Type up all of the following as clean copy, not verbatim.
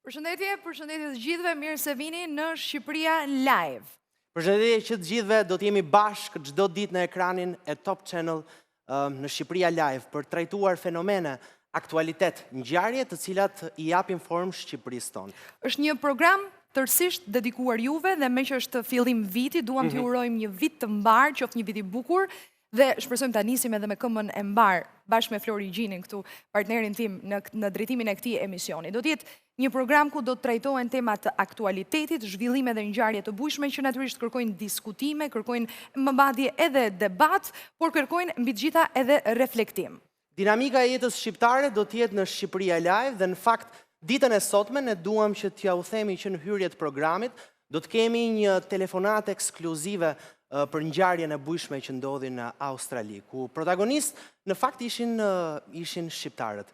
Përshëndetje të gjithëve, mirë se vini në Shqipëria Live. Përshëndetje që të gjithëve, do të jemi bashkë çdo ditë në ekranin e Top Channel në Shqipëria Live për trajtuar fenomene, aktualitet, ngjarje të cilat i japin formë Shqipërisë tonë. Është një program tërësisht dedikuar juve dhe me që është fillim viti, duam t'ju urojmë një vit të mbar, qoftë një vit i bukur. Dhe shpresojmë ta nisim edhe me këmbën e mbar bashkë me Flori Gjinin këtu, partnerin tim në drejtimin e këtij emisioni. Do të jetë një program ku do të trajtohen temat të aktualitetit, zhvillime dhe ngjarje të bujshme që natyrisht kërkojnë diskutime, kërkojnë mbajtje edhe debat, por kërkojnë mbi të gjitha edhe reflektim. Dinamika e jetës shqiptare do të jetë në Shqipëria Live dhe në fakt ditën e sotme ne duam që t'ja u themi që në hyrje të programit do të kemi një telefonat ekskluzive për ngjarjen e bujshme që ndodhi në Australi, ku protagonistë në fakt ishin shqiptarët.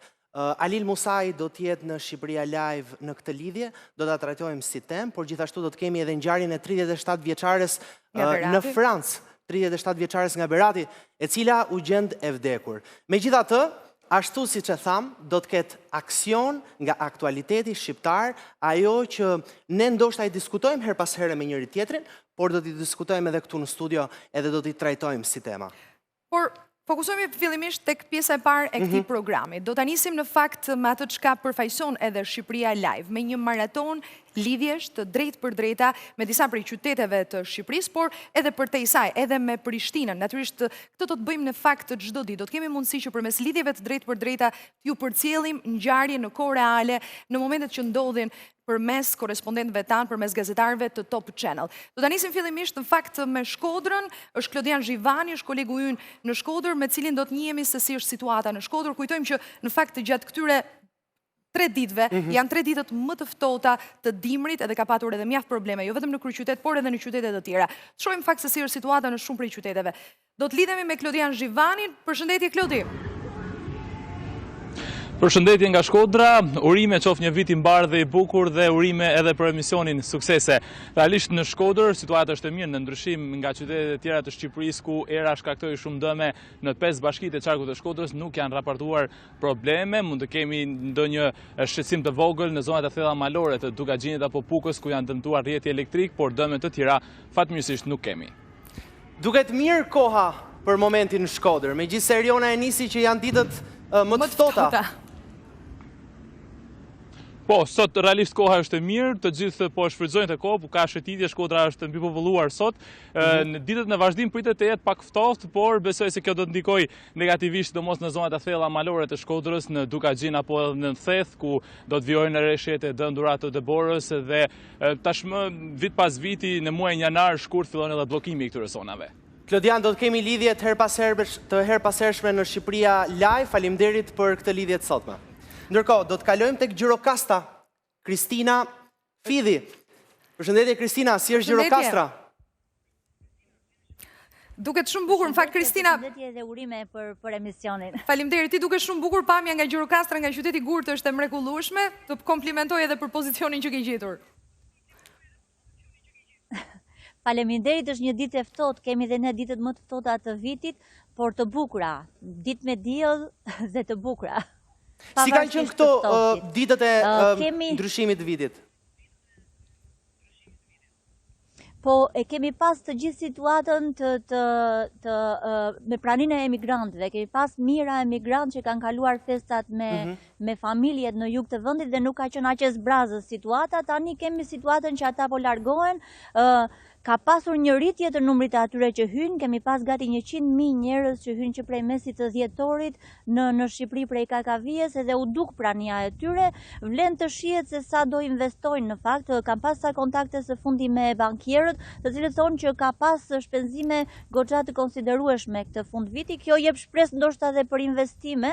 Alil Musai do të jetë në Shqipëria Live në këtë lidhje, do ta trajtojmë si temë, por gjithashtu do të kemi edhe ngjarjen e 37 vjeçares në Francë, 37 vjeçares nga Berati, e cila u gjend e vdekur. Megjithatë, ashtu siç e tham, do të ketë aksion nga aktualiteti shqiptar, ajo që ne ndoshta i diskutojmë her pas here me njëri tjetrin, por do t'i diskutojmë edhe këtu në studio, edhe do t'i trajtojmë si tema. Por fokusohemi fillimisht tek pjesa e parë e këtij programi. Do ta nisim në fakt me atë çka përfaqëson edhe Shqipëria Live, me një maraton lidhjesh të drejtë për drejta me disa prej qyteteve të Shqipërisë, por edhe përtej saj, edhe me Prishtinën. Natyrisht këtë do të bëjmë në fakt çdo ditë. Do të kemi mundësi që përmes lidhjeve të drejtë për drejta ju përcjellim ngjarje në kohë reale, në momentet që ndodhin përmes korespondentëve tanë, përmes gazetarëve të Top Channel. Do ta nisim fillimisht në fakt me Shkodrën, është Klodian Zhivani, është kolegu ynë në Shkodër, me cilin do të njihemi se si është situata në Shkodër. Kujtojmë që në fakt gjatë këtyre 3 ditëve, janë 3 ditët më të ftohta të dimrit edhe ka patur edhe mjaft probleme, jo vetëm në kryeqytet, por edhe në qytete të tjera. Shohim fakt se si është situata në shumë prej qyteteve. Do të lidhemi me Klodian Zhivanin. Përshëndetje Klodi. Përshëndetje nga Shkodra, urime qoftë një vit i mbar dhe i bukur dhe urime edhe për emisionin suksese. Realisht në Shkodër situata është e mirë në ndryshim nga qytetet e tjera të Shqipërisë ku era shkaktoi shumë dëme në 5 bashkitë e qarkut të Shkodrës nuk janë raportuar probleme, mund të kemi ndonjë shqetësim të vogël në zonat e thella malore të Dugaxhinit apo Pukës ku janë dëmtuar rrjeti elektrik, por dëme të tjera fatmirësisht nuk kemi. Duket mirë koha për momentin në Shkodër, megjithëse Eriona e nisi që janë ditët më të ftohta. Po, sot realisht koha është e mirë, të gjithë po shfrytëzojnë të kohë, ka shëtitje, Shkodra është mbi populluar sot. Në ditët në vazhdim pritet të jetë pak ftohtë, por besoj se kjo do të ndikojë negativisht domos në zonat e thella malore të Shkodrës, në Dugaxhin apo në Theth, ku do të vijojnë në rreshjet e dëndura të Deborës dhe tashmë vit pas viti në muajin Janar shkurt fillon edhe bllokimi i këtyre zonave. Klodian, do të kemi lidhje të herpasershme në Shqipëria Live. Faleminderit për këtë lidhje të sotme. Ndërkohë, do të kalojmë tek Gjirokastra. Kristina Fidhi. Përshëndetje Kristina, si është Gjirokastra? Duket shumë bukur, në fakt Kristina. Përshëndetje dhe urime për emisionin. Faleminderit, ti duket shumë bukur, pamja nga Gjirokastra, nga qyteti Gurtë është e mrekullueshme. Të komplimentoj edhe për pozicionin që ke gjetur. Faleminderit, është një ditë e ftohtë, kemi dhe ne ditët më të ftohta të vitit, por të bukura, ditë me diell dhe të bukura. Si kanë qenë këto ditët e ndryshimit të vitit? Po, e kemi pas të gjithë situatën me praninë e emigrantëve. Kemi pas mira emigrantë që kanë kaluar festat me familjet në jug të vendit dhe nuk ka qenë aq e zbrazës situata. Tani kemi situatën që ata po largohen. Ka pasur një rritje të numrit të atyre që hynë, kemi pas gati 100.000 njerëz që hynë që prej mesit të dhjetorit në Shqipëri prej Kakavijes edhe u duk prania e tyre, vlen të shihet se sa do investojnë në fakt, kam pas sa kontakte së fundi me bankierët, të cilët thonë që ka pas shpenzime goxha të konsiderueshme këtë fund viti, kjo jep shpresë ndoshta edhe për investime,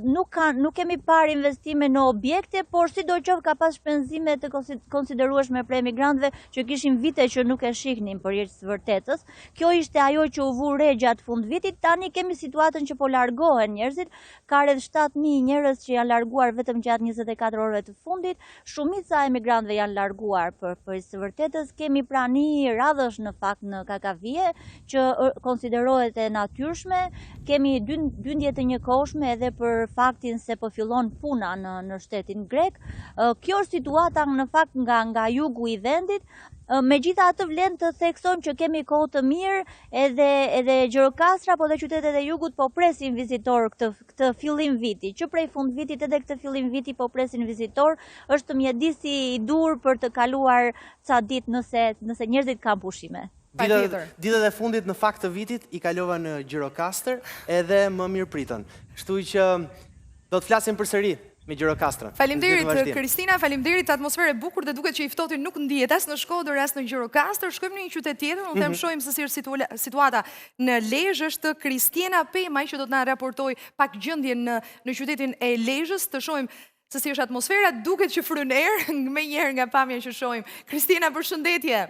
nuk kemi parë investime në objekte, por sidoqoftë ka pas shpenzime të konsiderueshme për emigrantëve që kishin vite që nuk e shihnin për jetës vërtetës. Kjo ishte ajo që u vu re gjatë fund vitit. Tani kemi situatën që po largohen njerëzit. Ka rreth 7.000 njerëz që janë larguar vetëm gjatë 24 orëve të fundit. Shumica e emigrantëve janë larguar për jetës së vërtetës. Kemi prani radhësh në fakt në Kakavije që konsiderohet e natyrshme. Kemi dyndje të njëkohshme edhe për faktin se po fillojnë fillon puna në shtetin grek. Kjo është situata në fakt nga jugu i vendit. Megjithatë vlen të theksojmë që kemi kohë të mirë, edhe Gjirokastra po dhe qytetet e jugut po presin vizitor këtë fillim viti, që prej fund vitit edhe këtë fillim viti po presin vizitor, është mjedisi i dur për të kaluar ca ditë nëse njerëzit kanë pushime. Ditët e fundit në fakt të vitit i kalova në Gjirokastër edhe më mirë pritën. Kështu që do të flasim përsëri me Gjirokastrën. Faleminderit Kristina, faleminderit, atmosferë e bukur dhe duket që i ftohtin nuk ndihet as në Shkodër as në Gjirokastër. Shkojmë në një qytet tjetër, unë them shohim se si është situata në Lezhë. Është Kristina Pemaj që do të na raportoj pak gjendjen në qytetin e Lezhës, të shohim se si është atmosfera. Duket që fryn erë me njëherë nga pamja që shohim. Kristina, përshëndetje.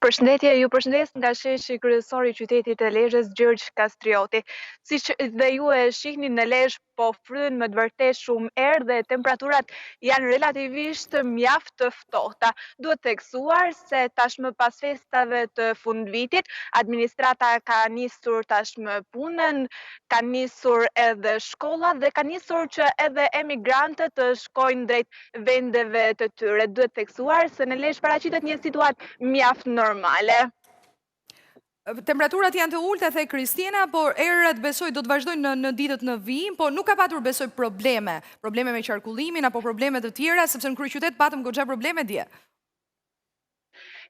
Përshëndetje, ju përshëndes nga sheshi kryesor i qytetit të Lezhës, Gjorgj Kastrioti. Siç dhe ju e shihni, në Lezhë po fryn me të vërtetë shumë erë dhe temperaturat janë relativisht mjaft të ftohta. Duhet theksuar se tashmë pas festave të fundvitit, administrata ka nisur tashmë punën, ka nisur edhe shkollat dhe ka nisur që edhe emigrantët të shkojnë drejt vendeve të tyre. Duhet theksuar se në Lezhë paraqitet një situatë mjaft normale. Temperaturat janë të ulta, the Kristina, por erët besoj do të vazhdojnë në ditët në vijim, por nuk ka patur besoj probleme me qarkullimin apo probleme të tjera, sepse në kryeqytet patëm goxha probleme dje.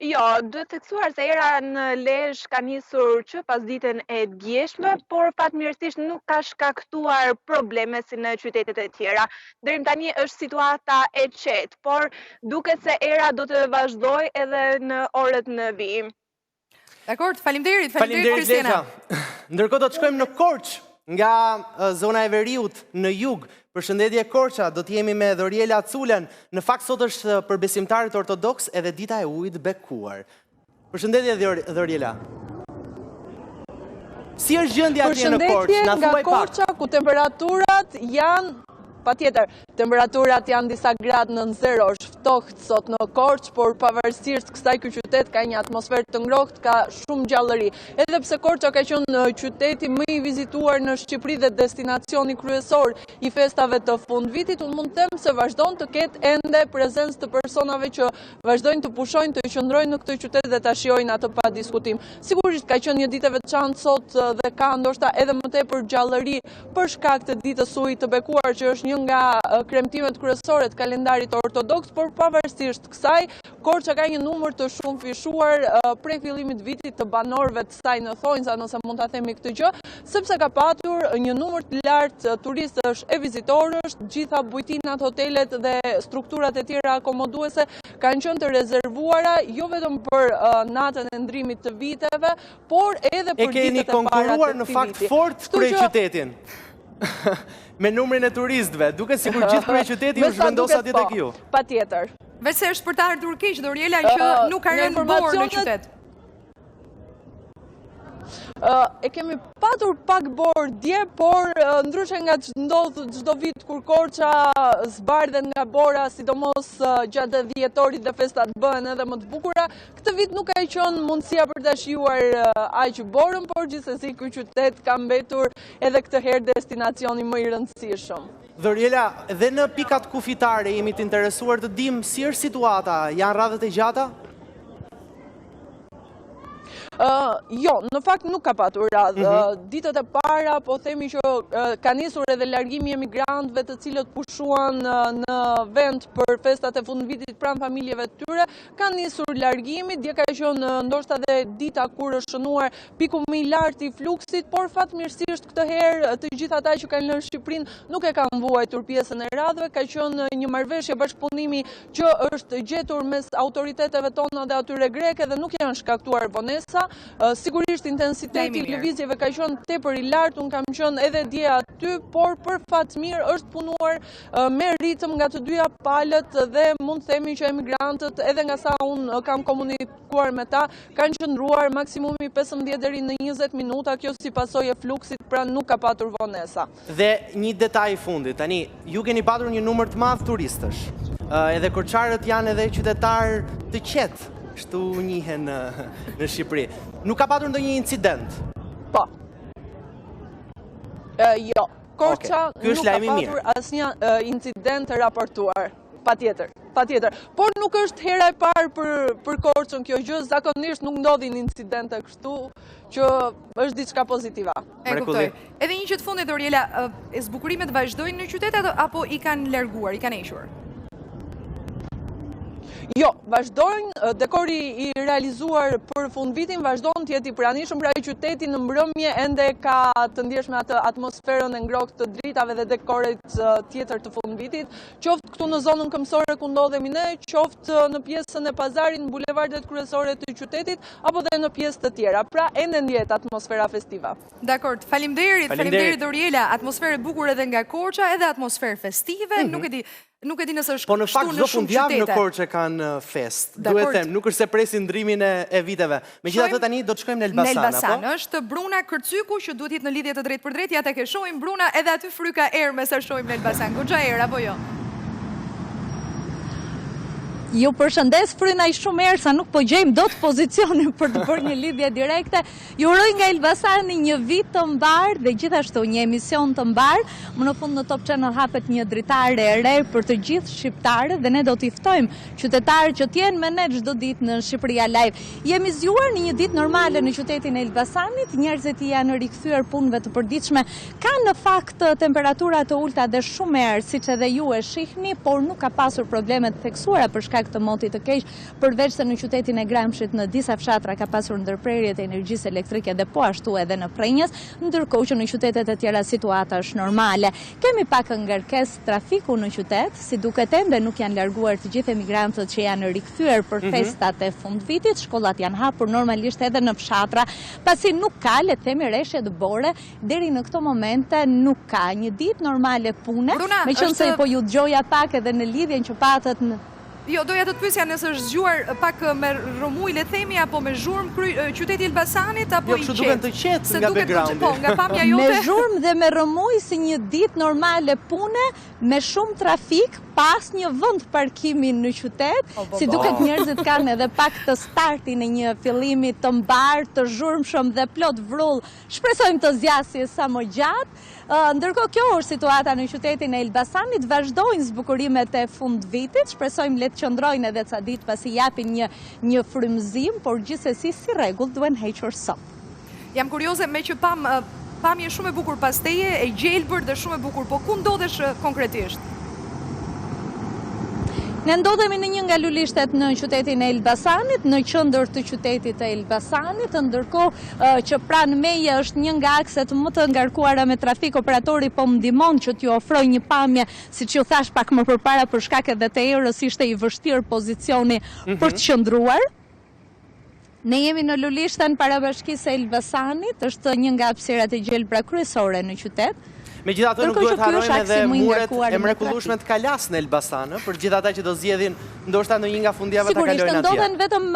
Jo, duhet të theksuar se era në Lezhë ka nisur që pas ditën e djeshme, por fatmirësisht nuk ka shkaktuar probleme si në qytetet e tjera. Deri tani është situata e qetë, por duket se era do të vazhdoj edhe në orët në vijim. Dakor, faleminderit Kristina. Ndërkohë do të shkojmë në Korçë, nga zona e Veriut në jug. Përshëndetje Korça, do të jemi me Dhoriela Culën. Në fakt sot është për besimtarët ortodoks edhe dita e ujit bekuar. Përshëndetje Dhoriela. Si është gjendja atje në Korçë? Përshëndetje nga Korça, ku temperaturat janë patjetër, temperaturat janë disa gradë nën zero, është ftohtë sot në Korçë, por pavarësisht kësaj ky qytet ka një atmosferë të ngrohtë, ka shumë gjallëri. Edhe pse Korça ka qenë qyteti më i vizituar në Shqipëri dhe destinacioni kryesor i festave të fundvitit, unë mund të them se vazhdon të ketë ende prezencë të personave që vazhdojnë të pushojnë, të qëndrojnë në këtë qytet dhe ta shijojnë atë pa diskutim. Sigurisht ka qenë një ditë e veçantë sot dhe ka ndoshta edhe më tepër gjallëri për shkak të ditës së ujit të bekuar, që është një nga kremtimet kryesore të kalendarit ortodoks, por pavarësisht kësaj, Korça ka një numër të shumë fishuar prej fillimit vitit të banorëve të saj në thonjza, nëse mund ta themi këtë gjë, sepse ka patur një numër të lartë turistësh e vizitorësh, gjitha bujtinat, hotelet dhe strukturat e tjera akomoduese kanë qenë të rezervuara jo vetëm për natën e ndrimit të viteve, por edhe për ditët e para të keni konkuruar në fakt fort kryeqytetin. Me numrin e turistëve, duke sikur gjithë kryeqyteti u zhvendos atje tek ju. Patjetër. Veç se është për ta ardhur keq, Dhoriela, që nuk ka rënë borë në qytet. E kemi patur pak borë dje, por ndryshe nga që ndodhë çdo vit kur Korça zbardhen nga bora, sidomos gjatë dhjetorit dhe festat bëhen edhe më të bukura, këtë vit nuk ka qenë mundësia për ta shijuar aq borën, por gjithsesi ky qytet ka mbetur edhe këtë herë destinacioni më i rëndësishëm. Dhoriela, dhe në pikat kufitare jemi të interesuar të dimë si është situata, janë radhët e gjata? Jo, në fakt nuk ka patur radhë. Ditët e para, po themi që ka nisur edhe largimi emigrantëve të cilët pushuan në vend për festat e fundvitit pranë familjeve të tyre, ka nisur largimi, dje ka qenë ndoshta dhe dita kur është shënuar piku më i lartë i fluksit, por fatmirësisht këtë herë të gjithë ata që kanë lënë Shqipërinë nuk e kanë vuajtur pjesën e radhëve, ka qenë një marrëveshje bashkëpunimi që është gjetur mes autoriteteve tona dhe atyre greke dhe nuk janë shkaktuar vonesa. Sigurisht intensiteti i lëvizjeve ka qenë tepër i lartë, unë kam qenë edhe dje aty, por për fat mirë është punuar me ritëm nga të dyja palët dhe mund të themi që emigrantët, edhe nga sa unë kam komunikuar me ta, kanë qëndruar maksimumi 15 deri në 20 minuta, kjo si pasojë e fluksit, pra nuk ka patur vonesa. Dhe një detaj i fundit, tani, ju keni patur një numër të madh turistësh, edhe korçarët janë edhe qytetarë të qetë, kështu njihen në Shqipëri. Nuk ka patur ndonjë incident? Po. Jo. Korça nuk ka patur asnjë incident të raportuar. Patjetër. Por nuk është hera e parë për Korçën kjo gjë, zakonisht nuk ndodhin incidente kështu, që është diçka pozitiva. E kuptoj. Edhe një që të fundit, Oriela, zbukurimet vazhdojnë në qytet apo i kanë larguar, i kanë hequr? Jo, vazhdojnë, dekori i realizuar për fund vitin vazhdojnë të jetë i pranishëm, pra i qyteti në mbrëmje ende ka të ndjeshme atë atmosferën e ngrohtë të dritave dhe dekorit tjetër të fund vitit, qoftë këtu në zonën këmbësore ku ndodhemi ne, qoftë në pjesën e pazarit, në bulevardet kryesore të qytetit, apo dhe në pjesë të tjera, pra ende ndjet atmosfera festiva. Dakord, faleminderit Oriela, atmosferë e bukur edhe nga Korça, edhe atmosferë festive, nuk e di nëse është po në fakt kështu çdo në shumë fundjavë në qytete. Korçë kanë fest. Duhet të them, nuk është se presin ndrimin e viteve. Megjithatë tani do të shkojmë në Elbasan, Në Elbasan është Bruna Kërcyku që duhet jetë në lidhje të drejtë për drejtë, ja tek e shohim Bruna, edhe aty fryka erë me sa shohim në Elbasan. Goxha erë apo jo? Ju përshëndes, fryna i shumë erë, sa nuk po gjejmë do të pozicionin për të bërë një lidhje direkte. Ju uroj nga Elbasani një vit të mbar dhe gjithashtu një emision të mbar. Më në fund në Top Channel hapet një dritare e re për të gjithë shqiptare dhe ne do t'i ftojmë qytetarë që t'jenë me ne çdo ditë në Shqipëria Live. Jemi zgjuar në një ditë normale në qytetin e Elbasanit, njerëzit janë rikthyer punëve të përditshme. Ka në fakt temperatura të ulta dhe shumë erë, siç edhe ju e shihni, por nuk ka pasur probleme të theksuara për shkak të motit të keq, përveç se në qytetin e Gramshit në disa fshatra ka pasur ndërprerje të energjisë elektrike dhe po ashtu edhe në Prenjes, ndërkohë që në qytetet e tjera situata është normale. Kemi pak ngarkesë trafiku në qytet, si duket ende nuk janë larguar të gjithë emigrantët që janë rikthyer për festat e fundvitit, shkollat janë hapur normalisht edhe në fshatra, pasi nuk ka, le të themi, rreshje dëbore, deri në këto momente nuk ka një ditë normale pune, meqense po ju dëgjoja pak edhe në lidhjen që patët në Jo, doja të të pyesja nëse është zgjuar pak me rrëmuj, le themi, apo me zhurmë qyteti Elbasanit, apo i qetë? Jo, kështu duken të qetë nga backgroundi. Po, nga pamja jote. Me zhurmë dhe me rrëmuj si një ditë normale pune, me shumë trafik, pas një vend parkimi në qytet, si duket njerëzit kanë edhe pak të startin e një fillimi të mbar, të zhurmshëm dhe plot vrull. Shpresojmë të zgjasë sa më gjatë. Ndërkohë kjo është situata në qytetin e Elbasanit, vazhdojnë zbukurimet e fundvitit, shpresojmë le të qëndrojnë edhe ca ditë pasi japin një frymëzim, por gjithsesi si rregull duhen hequr sot. Jam kurioze me që pamje shumë e bukur pas teje, e gjelbër dhe shumë e bukur, po ku ndodhesh konkretisht? Ne ndodhemi në një nga lulishtet në qytetin e Elbasanit, në qendër të qytetit të Elbasanit, ndërkohë që pranë meje është një nga akset më të ngarkuara me trafik. Operatori po më ndihmon që t'ju ofroj një pamje, siç ju thash pak më përpara, për shkak edhe të erës ishte i vështirë pozicioni për të qëndruar. Ne jemi në lulishten parabashkisë e Elbasanit, është një nga hapësirat e gjelbra kryesore në qytet. Megjithatë nuk duhet harrojmë edhe muret e mrekullueshme të Kalas në Elbasan, për gjithë ata që do zgjedhin ndoshta në një nga fundjavët ta kalojnë atje. Ndodhen vetëm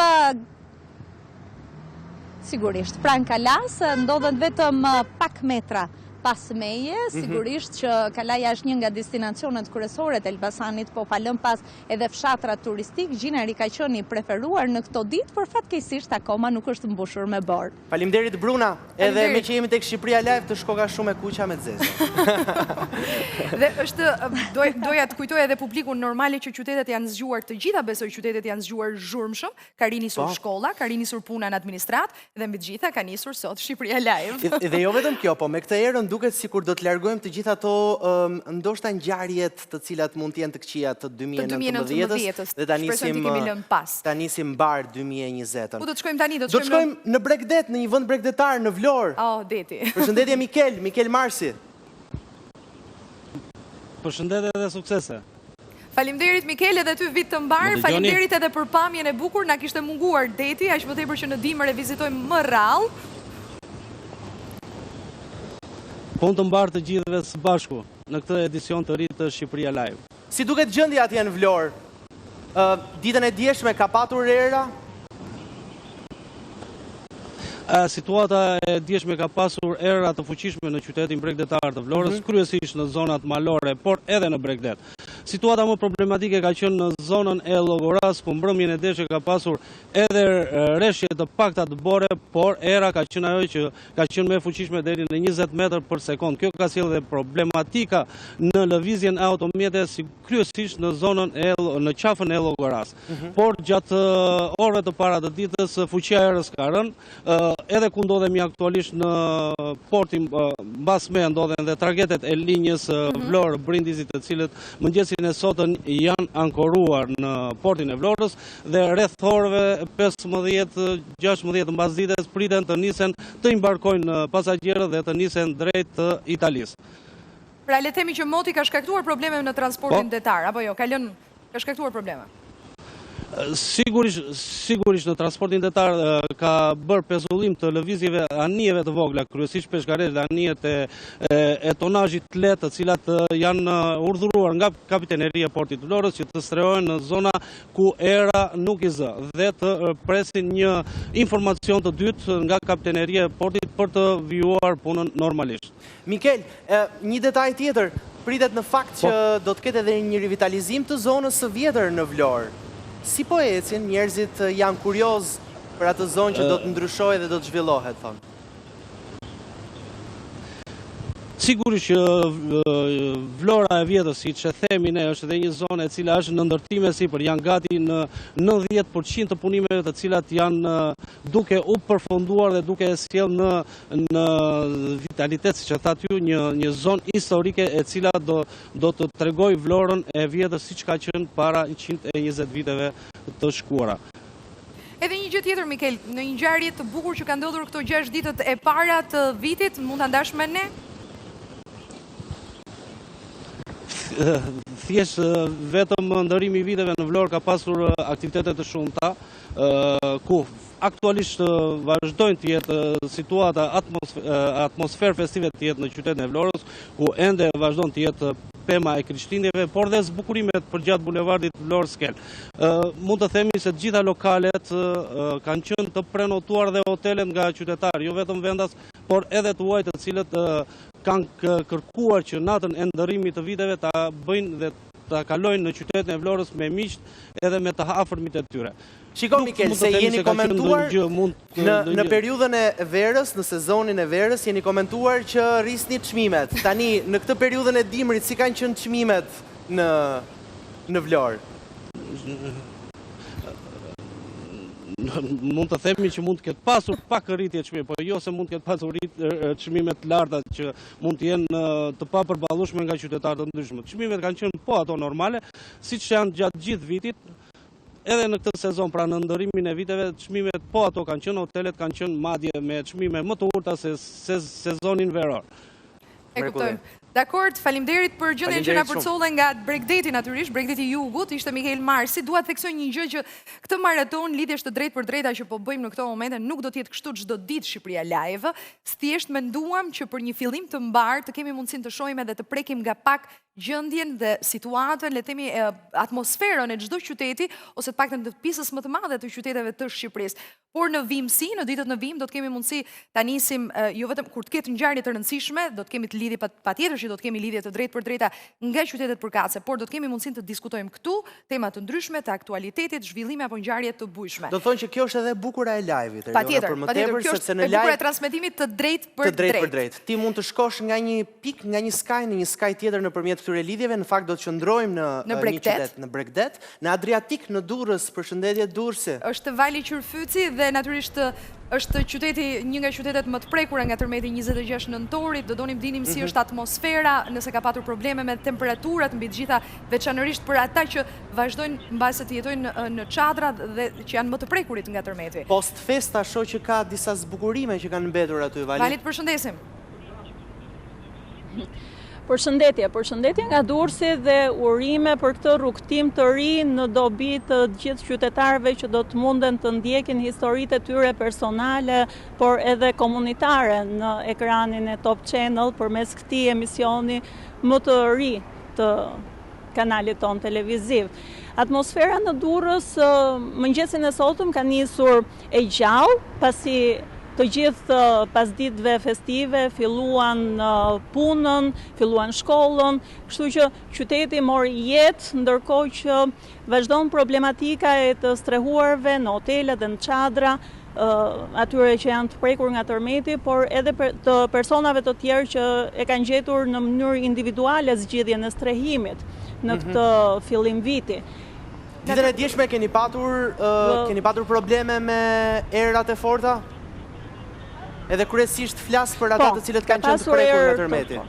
sigurisht pranë Kalas, ndodhen vetëm pak metra pas meje, sigurisht që Kalaja është një nga destinacionet kryesore të Elbasanit, po falem pas edhe fshatra turistik, Gjinari ka qenë i preferuar në këto ditë, por fatkeqësisht akoma nuk është mbushur me borë. Faleminderit Bruna, edhe me që jemi tek Shqipëria Live të shkoka shumë e kuqa me zezë. Dhe është, doja të kujtoj edhe publikun normale që qytetet janë zgjuar të gjitha, besoj qytetet janë zgjuar zhurmshëm, ka rinisur shkolla, ka rinisur puna në administrat, dhe mbi të gjitha ka nisur sot Shqipëria Live. Dhe jo vetëm kjo, po me këtë erën duket sikur do të largojmë të gjitha ato ndoshta ngjarjet të cilat mund të jenë të këqija të 2019-s dhe ta nisim mbar 2020-ën. Ku do të shkojmë tani? Do të shkojmë në Bregdet, në një vend bregdetar në Vlorë. Oh, deti. Përshëndetje Mikel Marsi. Përshëndetje dhe suksese. Faleminderit Mikel, edhe ty vit të mbar, faleminderit edhe për pamjen e bukur, na kishte munguar deti, aq më tepër që në dimër e vizitojmë më rrallë. Punë të mbar të gjithëve së bashku në këtë edicion të ri të Shqipëria Live. Si duket gjendja atje në Vlorë? Ditën e djeshme ka patur era? Situata e djeshme ka pasur era të fuqishme në qytetin bregdetar të Vlorës, kryesisht në zonat malore, por edhe në Bregdet. Situata më problematike ka qenë në zonën e Llogoras, ku mbrëmjen e deshe ka pasur edhe rreshje të pakta të bore, por era ka qenë ajo që ka qenë më e fuqishme deri në 20 metër për sekond. Kjo ka sjellë dhe problematika në lëvizjen e automjeteve, kryesisht në zonën në qafën e Llogoras. Por gjatë orëve të para të ditës fuqia e erës ka rënë, edhe ku ndodhemi aktualisht në portin mbas me ndodhen dhe tragetet e linjës Vlorë-Brindisi, të cilët mëngjesin e sotën janë ankoruar në portin e Vlorës dhe rreth orëve 15-16 mbas ditës priten të nisen të imbarkojnë pasagjerët dhe të nisen drejt Italisë. Pra le të themi që moti ka shkaktuar probleme në transportin detar, apo jo, ka shkaktuar probleme? Sigurisht në transportin detar ka bërë pezullim të lëvizjeve anijeve të vogla, kryesisht peshkaresht dhe anijet e tonazhit lehtë, të cilat janë urdhëruar nga kapiteneria e portit të Vlorës që të strehojnë në zona ku era nuk i zë dhe të presin një informacion të dytë nga kapiteneria e portit për të vijuar punën normalisht. Mikel, një detaj tjetër, pritet në fakt që do të ketë edhe një rivitalizim të zonës së vjetër në Vlorë. Si po ecin, njerëzit janë kurioz për atë zonë që do të ndryshojë dhe do të zhvillohet, thonë? Sigurisht që Vlora e vjetër, siç e themi ne, është edhe një zonë e cila është në ndërtime sipër, janë gati në 90% të punimeve të cilat janë duke u përfunduar dhe duke sjellë në vitalitet, siç e thatë ju, një zonë historike e cila do të tregojë Vlorën e vjetër siç ka qenë para 120 viteve të shkuara. Edhe një gjë tjetër, Mikel, në një ngjarje të bukur që ka ndodhur këto 6 ditët e para të vitit, mund ta ndash me ne? Thjesht vetëm ndërimi i viteve në Vlorë ka pasur aktivitete të shumta, ku aktualisht vazhdojnë të jetë situata atmosferë festive të jetë në qytetin e Vlorës, ku ende vazhdon të jetë pema e Krishtlindjeve, por dhe zbukurimet përgjatë bulevardit Vlorë Skel. Mund të themi se të gjitha lokalet kanë qenë të prenotuar dhe hotelet nga qytetarë, jo vetëm vendas, por edhe të huaj të cilët kanë kërkuar që natën e ndërrimit të viteve ta bëjnë dhe ta kalojnë në qytetin e Vlorës me miqt edhe me të afërmit e tyre. Shiko, Mikel, se jeni komentuar në periudhën e verës, në sezonin e verës, jeni komentuar që rrisni çmimet. Tani, në këtë periudhën e dimrit, si kanë qenë çmimet në Vlorë? Mund të themi që mund të ketë pasur pak rritje çmime, por jo se mund të ketë pasur çmime të larta që mund të jenë të papërballueshme nga qytetarë të ndryshëm. Çmimet kanë qenë po ato normale, siç janë gjatë gjithë vitit. Edhe në këtë sezon, pra në ndërrimin e viteve, çmimet po ato kanë qenë, hotelet kanë qenë madje me çmime më të urta se sezonin veror. E kuptojmë. Dakord, faleminderit për gjendjen që na përcolle nga Bregdeti natyrisht, Bregdeti i Jugut, ishte Mikel Marsi. Dua të theksoj një gjë që këtë maraton lidhesh të drejtë për drejta që po bëjmë në këto momente nuk do të jetë kështu çdo ditë Shqipëria Live. Thjesht menduam që për një fillim të mbar të kemi mundësinë të shohim edhe të prekim nga pak gjendjen dhe situatën, le të themi atmosferën e çdo qyteti ose të paktën të pjesës më të madhe të qyteteve të Shqipërisë. Por në vimësi, në ditët në vim, do të kemi mundësi ta nisim jo vetëm kur të ketë ngjarje të rëndësishme, do të kemi të lidhje patjetër që do të kemi lidhje të drejtë për drejta nga qytetet përkatëse, por do të kemi mundësinë të diskutojmë këtu tema të ndryshme, të aktualitetit, zhvillime apo ngjarje të bujshme. Do thonë që kjo është edhe e bukur e live-it, patjetër, kjo është e bukur e transmetimit të drejtë për drejtë. Ti mund të shkosh nga një pikë, nga një skaj në një skaj tjetër nëpërmjet këtyre lidhjeve, në fakt do të qëndrojmë në një qytet, në Bregdet, në Adriatik, në Durrës. Përshëndetje Durrësi. Është vali Qyrfyci dhe natyrisht është qyteti, një nga qytetet më të prekura nga tërmeti 26 nëntorit. Do donim dinim si është atmosfera, nëse ka patur probleme me temperaturat mbi të gjitha, veçanërisht për ata që vazhdojnë mbase të jetojnë në çadra dhe që janë më të prekurit nga tërmeti. Post festa shoh që ka disa zbukurime që kanë mbetur aty, Vali. Valit, përshëndesim. Përshëndetje nga Durrësi dhe urime për këtë rrugtim të ri në dobi të gjithë qytetarëve që do të munden të ndjekin historitë e tyre personale, por edhe komunitare në ekranin e Top Channel përmes këtij emisioni më të ri të kanalit ton televiziv. Atmosfera në Durrës mëngjesin e sotëm ka nisur e gjallë, pasi të gjithë pasditëve festive filluan punën, filluan shkollën, kështu që qyteti mori jetë, ndërkohë që vazhdon problematika e të strehuarve në hotelet dhe në çadra, atyre që janë të prekur nga tërmeti, por edhe të personave të tjerë që e kanë gjetur në mënyrë individuale zgjidhjen e strehimit në këtë fillim viti. Ditën e djeshme keni patur probleme me erat e forta? Edhe kryesisht flas për ata të cilët kanë qenë të prekur nga tërmeti.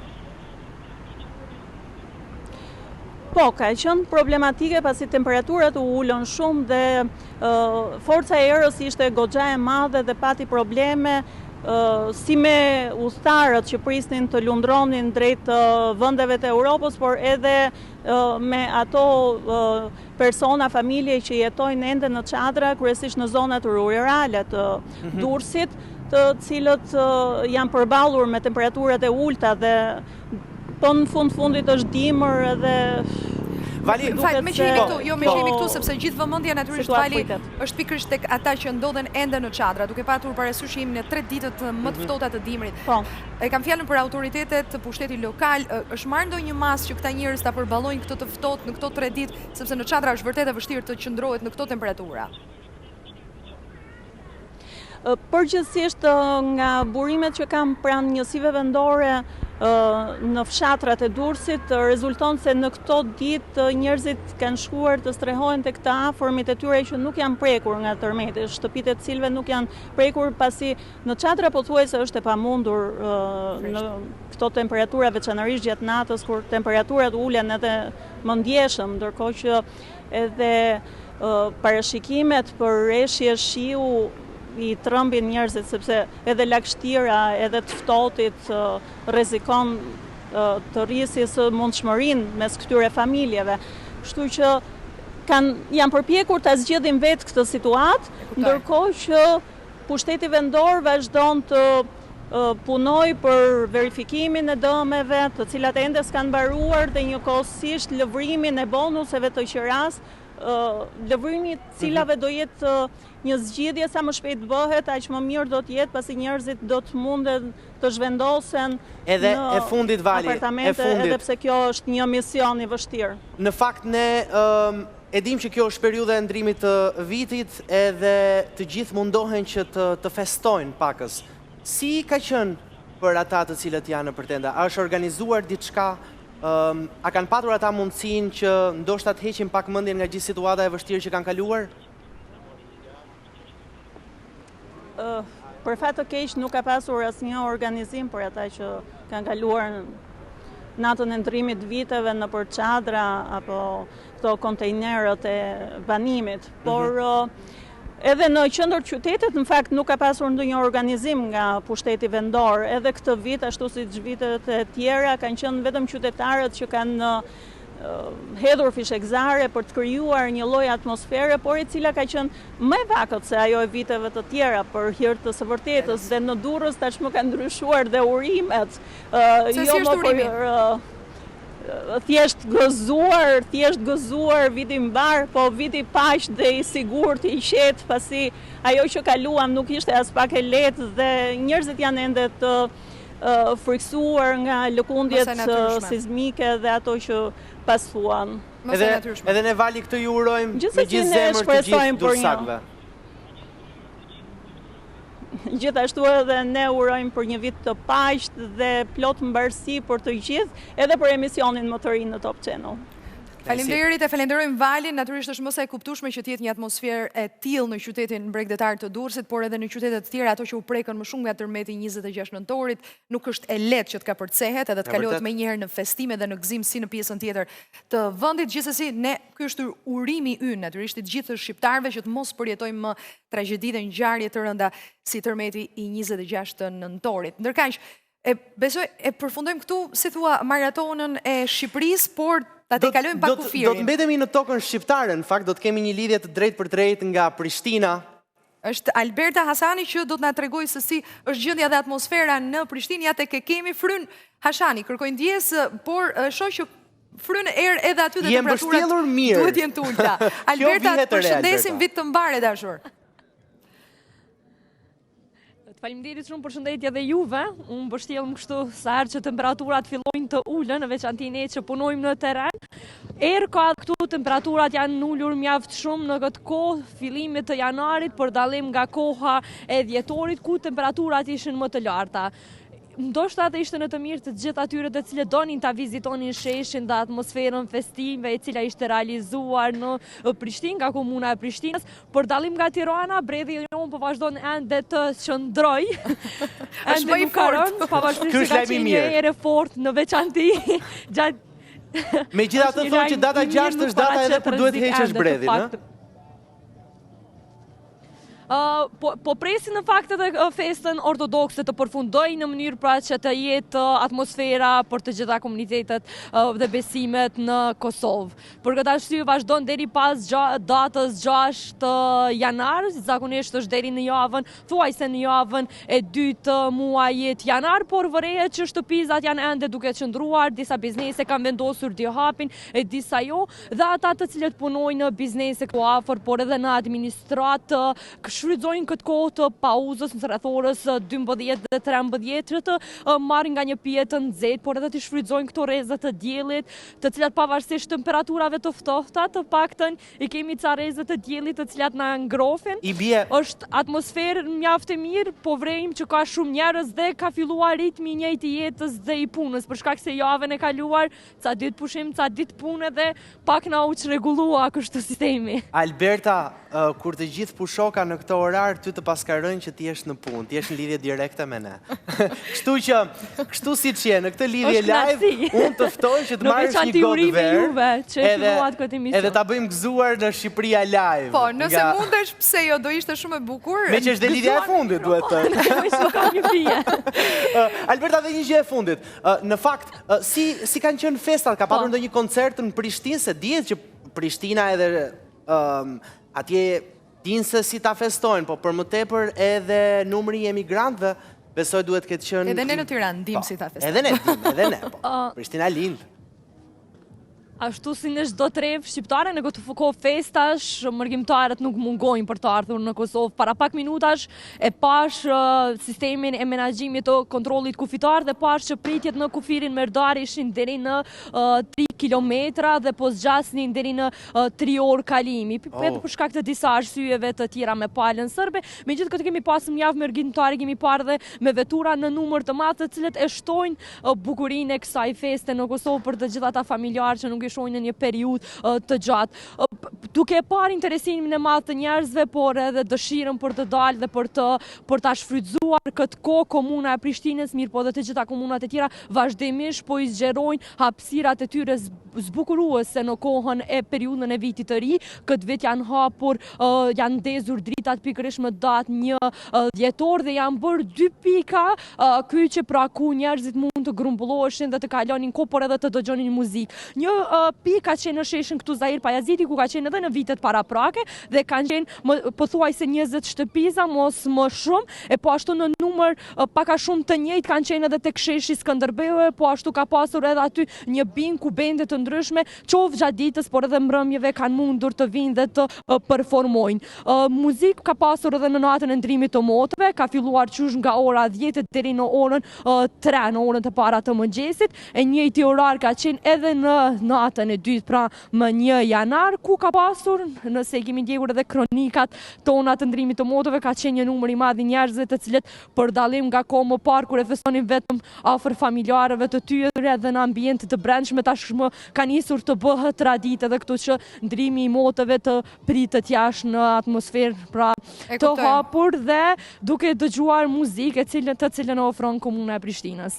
Po, ka qenë problematike pasi temperaturat u ulën shumë dhe forca e erës ishte goxha e madhe dhe pati probleme si me udhëtarët që prisnin të lundronin drejt vendeve të Europës, por edhe me ato persona, familje që jetojnë ende në çadra, kryesisht në zonat rurale të Durrësit, të cilët janë përballur me temperaturat e ulta dhe po në fundit është dimër edhe... Vali, me që jemi këtu, me që jemi këtu, sepse gjithë vëmendja natyrisht Vali është pikërisht tek ata që ndodhen ende në çadra, duke patur parasysh që jemi në 3 ditët më të ftohta të dimrit. E kam fjalën për autoritetet të pushtetit lokal, është marrë ndonjë masë që këta njerëz ta përballojnë këtë të ftohtë në këto 3 ditë, sepse në çadra është vërtet e vështirë të qëndrohet në këto temperatura. Përgjithsisht nga burimet që kam pranë njësive vendore në fshatrat e Durrësit, rezulton se në këto ditë njerëzit kanë shkuar të strehohen tek të afërmit e tyre që nuk janë prekur nga tërmeti, shtëpitë e cilëve nuk janë prekur pasi në çadra pothuajse është e pamundur në këto temperatura, veçanërisht gjatë natës kur temperaturat ulen edhe më ndjeshëm, ndërkohë që edhe parashikimet për rreshje shiu i trëmbin njerëzit, sepse edhe lagështira, edhe të ftohtit rrezikon të rrisjes mundshmërinë mes këtyre familjeve. Kështu që janë përpjekur ta zgjedhin vetë këtë situatë, ndërkohë që pushteti vendor vazhdon të punoj për verifikimin e dëmeve, të cilat ende s'kanë mbaruar dhe njëkohësisht lëvrimin e bonuseve të qeras, lëvrimi cilave do jetë një zgjidhje sa më shpejt bëhet, aq më mirë do të jetë pasi njerëzit do të munden të zhvendosen edhe e fundit Vali, apartamente, edhe pse kjo është një mision i vështirë. Në fakt ne e dim që kjo është periudha e ndrimit të vitit edhe të gjithë mundohen që të festojnë pakës. Si ka qenë për ata të cilët janë në përtenda? A është organizuar diçka? A kanë patur ata mundësinë që ndoshta të heqin pak mendjen nga gjithë situata e vështirë që kanë kaluar? Për fat të keq nuk ka pasur asnjë organizim për ata që kanë kaluar natën e ndrimit viteve nëpër çadra apo këto kontejnerët e banimit, por edhe në qendër qytetit në fakt nuk ka pasur ndonjë organizim nga pushteti vendor. Edhe këtë vit, ashtu siç vitet e tjera, kanë qenë vetëm qytetarët që kanë hedhur fishekzare për të krijuar një lloj atmosfere, por e cila ka qenë më e vakët se ajo e viteve të tjera për hir të së vërtetës. Dhe në Durrës tashmë kanë ndryshuar dhe urimet. Jo më për thjesht gëzuar viti mbar, po viti paq dhe i sigurt, i qetë, pasi ajo që kaluam nuk ishte as pak e lehtë dhe njerëzit janë ende të friksuar nga lëkundjet sismike dhe ato që pasuan. Edhe ne Vali këtë ju urojmë me gjithë zemër të gjithë durrësakëve. Gjithashtu edhe ne urojmë për një vit të paqë dhe plot mbarësi për të gjithë, edhe për emisionin më të ri në Top Channel. Faleminderit, e falenderojmë Valin, natyrisht është mëse e kuptueshme që të jetë një atmosferë e tillë në qytetin bregdetar të Durrësit, por edhe në qytete të tjera, ato që u prekën më shumë nga tërmeti 26 nëntorit, nuk është e lehtë që të kapërcehet edhe të kalohet më njëherë në festime dhe në gëzim si në pjesën tjetër të vendit. Gjithsesi, ky është urimi ynë natyrisht të gjithë shqiptarëve që të mos përjetojmë më tragjedi dhe ngjarje të rënda si tërmeti i 26 nëntorit. Ndërkaq, besoj e përfundojmë këtu, si thua, maratonën e Shqipërisë, por ta te kalojmë pak kufirin. Do të mbetemi në tokën shqiptare, në fakt do të kemi një lidhje të drejtë për drejtë nga Prishtina. Është Alberta Hasani që do të na tregojë se si është gjendja dhe atmosfera në Prishtinë. Ja tek e kemi Fryn Hashani, kërkoj ndjesë, por shoh që fryn erë edhe aty dhe temperaturat duhet jenë të ulta. Alberta, përshëndesim, vit të mbar e dashur. Faleminderit shumë, përshëndetje dhe juve. Unë mbështjellem kështu sa herë që temperaturat fillojnë të ulën, në veçanti ne që punojmë në terren. Ka këtu temperaturat janë ulur mjaft shumë në këtë kohë, fillimit të janarit, për dallim nga koha e dhjetorit, ku temperaturat ishin më të larta. Ndoshta edhe ishte në të mirë të gjithë atyre të cilët donin ta vizitonin sheshin dhe atmosferën festive e cila ishte realizuar në Prishtinë, nga komuna e Prishtinës, për dallim nga Tirana, bredhi jonë po vazhdon ende të qëndroj. Ende nuk ka rënë, pavarësisht se ka qenë një erë fort në veçanti gjatë. Megjithatë thonë që data 6 është data edhe kur duhet heqësh bredhin, ëh? Po presin në fakt edhe festën ortodokse të përfundoj në mënyrë pra që të jetë atmosfera për të gjitha komunitetet dhe besimet në Kosovë. Për këtë arsye vazhdon deri pas datës 6 janar, zakonisht është deri në javën, thuajse në javën e 2 muajit janar, por vërehet që shtëpizat janë ende duke qëndruar, disa biznese kanë vendosur dihapin e disa jo, dhe ata të cilët punojnë në biznese këtu afër, por edhe në administratë, shfrytëzojnë këtë kohë të pauzës në rreth orës 12 dhe 13 që të marrin nga një pije të nxehtë, por edhe të shfrytëzojnë këto rrezë të diellit, të cilat pavarësisht temperaturave të ftohta, të paktën i kemi ca rrezë të diellit të cilat na ngrohin. Është atmosferë mjaft e mirë, po vrejmë që ka shumë njerëz dhe ka filluar ritmi i njëjtë i jetës dhe i punës, për shkak se javën e kaluar, ca ditë pushim, ca ditë pune dhe pak na u çrregullua kështu sistemi. Alberta, kur të gjithë pushoka në këto orar, ty të paskarojnë që ti jesh në punë, ti jesh në lidhje direkte me ne. Kështu siç je në këtë lidhje live, unë të ftoj që të marrësh një gotë verë, edhe ta bëjmë gëzuar në Shqipëria live. Po, nëse mundesh, pse jo, do ishte shumë e bukur. Me që është dhe lidhja e fundit, duhet të. Alberta, dhe një gjë e fundit. Në fakt, si kanë qenë festat? Ka patur ndonjë koncert në Prishtinë, se dihet që Prishtina edhe atje dinë se si ta festojnë, po për më tepër edhe numri i emigrantëve besoj duhet këtë qenë... Edhe ne në Tiranë dim si ta festojnë. Edhe ne, po. Prishtina lind. Ashtu si në çdo trevë shqiptare, në këtë kohë festash, mërgjimtarët nuk mungojnë për të ardhur në Kosovë. Para pak minutash e pash sistemin e menaxhimit të kontrollit kufitar dhe pash që pritjet në kufirin Merdar ishin deri në 3 kilometra dhe po zgjasnin deri në 3 orë kalimi. Edhe për shkak të disa arsyeve të tjera me palën serbe, megjithëse këtë kemi pasur një javë mërgjimtare, kemi parë dhe me vetura në numër të madh të cilët e shtojnë bukurinë e kësaj feste në Kosovë për të gjithë ata familjarë që nuk shojnë në një periudhë të gjatë. Duke parë interesimin e madh të njerëzve, por edhe dëshirën për të dalë dhe për ta shfrytzuar këtë kohë, komuna e Prishtinës, mirë po dhe të gjitha komunat e tjera, vazhdimisht po i zgjerojnë hapësirat e tyre zbukuruese në kohën e periudhën e vitit të ri. Këtë vit janë hapur, janë ndezur dritat pikërisht më datë 1 dhjetor dhe janë bërë 2 pika kyçe pra ku njerëzit mund të grumbulloheshin dhe të kalonin kohë, por edhe të dëgjonin muzikë. Një pikë ka qenë në sheshin këtu Zahir Pajaziti, ku ka qenë edhe në vitet paraprake dhe kanë qenë pothuajse 20 shtëpiza, mos më shumë, e po ashtu në numër pak a shumë të njëjtë kanë qenë edhe tek sheshi Skënderbeu, po ashtu ka pasur edhe aty një bin ku bende të ndryshme, qoftë gjatë ditës, por edhe mbrëmjeve kanë mundur të vinë dhe të performojnë. Muzikë ka pasur edhe në natën e ndrimit të motëve, ka filluar qysh nga ora 10 deri në orën 3, në orën të para të mëngjesit, e njëjti orar ka qenë edhe në natën e dytë, pra më 1 janar, ku ka pasur, nëse kemi ndjekur edhe kronikat tona të ndrimit të motëve, ka qenë një numër i madh i njerëzve të cilët për dallim nga kohë më parë kur e festonin vetëm afër familjarëve të tyre dhe në ambiente të brendshme, tashmë ka nisur të bëhet traditë edhe këtu që ndrimi i motëve të pritet jashtë në atmosferë pra të hapur dhe duke dëgjuar muzikë të cilën ofron komuna e Prishtinës.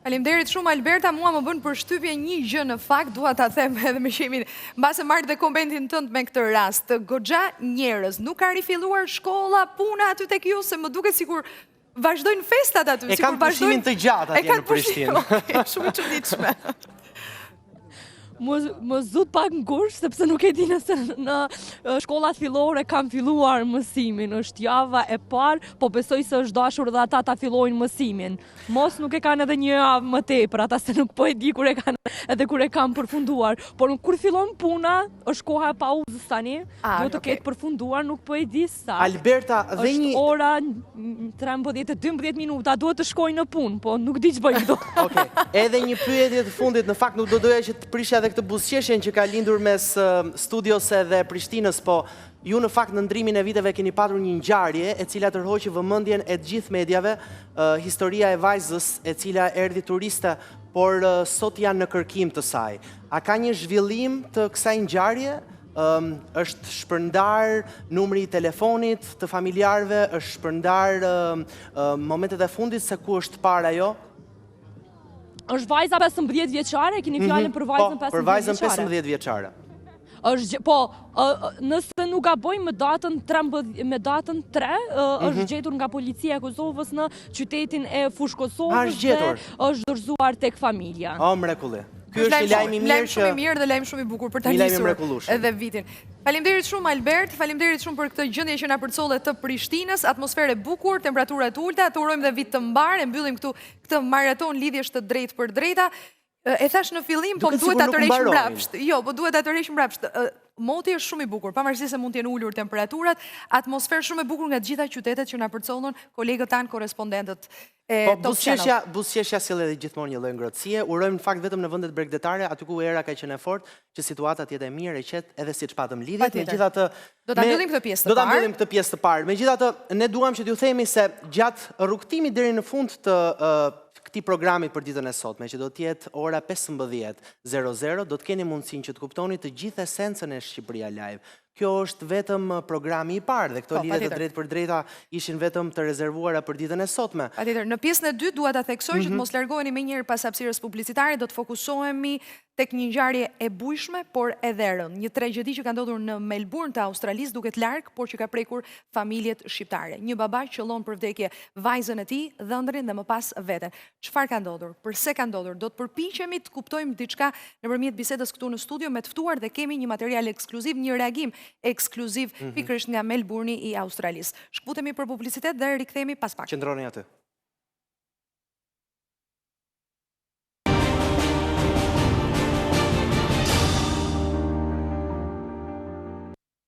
Faleminderit shumë Alberta, mua më bën përshtypje një gjë në fakt, dua ta them edhe me shemin, mbase marr dhe komentin tënd me këtë rast. Goxha njerëz, nuk ka rifilluar shkolla, puna aty tek ju, se më duket sikur vazhdojnë festat aty, sikur vazhdojnë. E kanë pushimin të gjatë atje në Prishtinë. Shumë i çuditshme. më zut pak ngushtë, sepse nuk e di nëse në shkollat fillore kam filluar mësimin, është java e parë, po besoj se është dashur dhe ata ta fillojnë mësimin. Mos nuk e kanë edhe një javë më tepër, ata se nuk po e di kur e kanë edhe kur e kanë përfunduar, por kur fillon puna, është koha e pauzës tani, duhet të ketë përfunduar, nuk po e di sa. Alberta, dhe një... Është ora 13-12 minuta, duhet të shkoj në punë, po nuk di që bëj këto. Okej, edhe një pyetje të fundit, në fakt nuk do doja që të prishja edhe këtë buzëqeshjen që ka lindur mes studios dhe Prishtinës, po ju në fakt në ndrimin e viteve keni patur një ngjarje e cila tërhoqi vëmendjen e gjithë mediave, historia e vajzës e cila erdhi turiste, por sot janë në kërkim të saj. A ka një zhvillim të kësaj ngjarje? Është shpërndar numri i telefonit të familjarëve, është shpërndar momentet e fundit se ku është para ajo? Është vajza 15 vjeçare, keni fjalën për vajzën 15 vjeçare? Për vajzën 15 vjeçare. Po, nëse nuk gaboj me datën 3, është gjetur nga policia e Kosovës në qytetin e Fushë Kosovës dhe është dorëzuar tek familja. O, mrekulli. Ky është një lajm i mirë Lajm shumë i mirë dhe lajm shumë i bukur për ta nisur edhe vitin. Faleminderit shumë Albert, faleminderit shumë për këtë gjendje që na përcollet të Prishtinës, atmosferë e bukur, temperatura të ulta, të urojmë dhe vit të mbar, e mbyllim këtu këtë maraton lidhjesh të drejtë për drejta. E thash në fillim, po duhet ta tërheqim mbrapsht. Jo, po duhet ta tërheqim mbrapsht. Moti është shumë i bukur, pavarësisht se mund të jenë ulur temperaturat, atmosferë shumë e bukur nga të gjitha qytetet që na përcollën kolegët tanë, korrespondentët e Top Channel. Buzëqeshja sjell edhe gjithmonë një lloj ngrohtësie. Urojmë në fakt vetëm në vendet bregdetare, aty ku era ka qenë fort, që situata të jetë e mirë, e qetë, edhe siç patëm lidhjet. Megjithatë, do ta mbyllim këtë pjesë të parë. Do ta mbyllim këtë pjesë të parë. Megjithatë, ne duam që t'ju themi se gjatë rrugtimit deri në fund të këtij programi për ditën e sotme, që do të jetë ora 15:00, do të keni mundësinë që të kuptoni të gjithë esencën e Shqipëria Live. Kjo është vetëm programi i parë dhe këto lidhje të drejtë për drejta ishin vetëm të rezervuara për ditën e sotme. Patjetër, në pjesën e dytë dua ta theksoj që të mos largoheni menjëherë pas hapësirës publicitare, do të fokusohemi tek një ngjarje e bujshme, por edhe rënd. Një tragjedi që ka ndodhur në Melbourne të Australisë, duket larg, por që ka prekur familjet shqiptare. Një baba qëllon për vdekje vajzën e tij, dhëndrin dhe më pas veten. Çfarë ka ndodhur? Përse ka ndodhur? Do të përpiqemi të kuptojmë diçka nëpërmjet bisedës këtu në studio me të ftuar dhe kemi një material ekskluziv, një reagim ekskluziv pikërisht nga Melbourne i Australisë. Shkputemi për publicitet dhe rikthehemi pas pak. Qëndroni aty.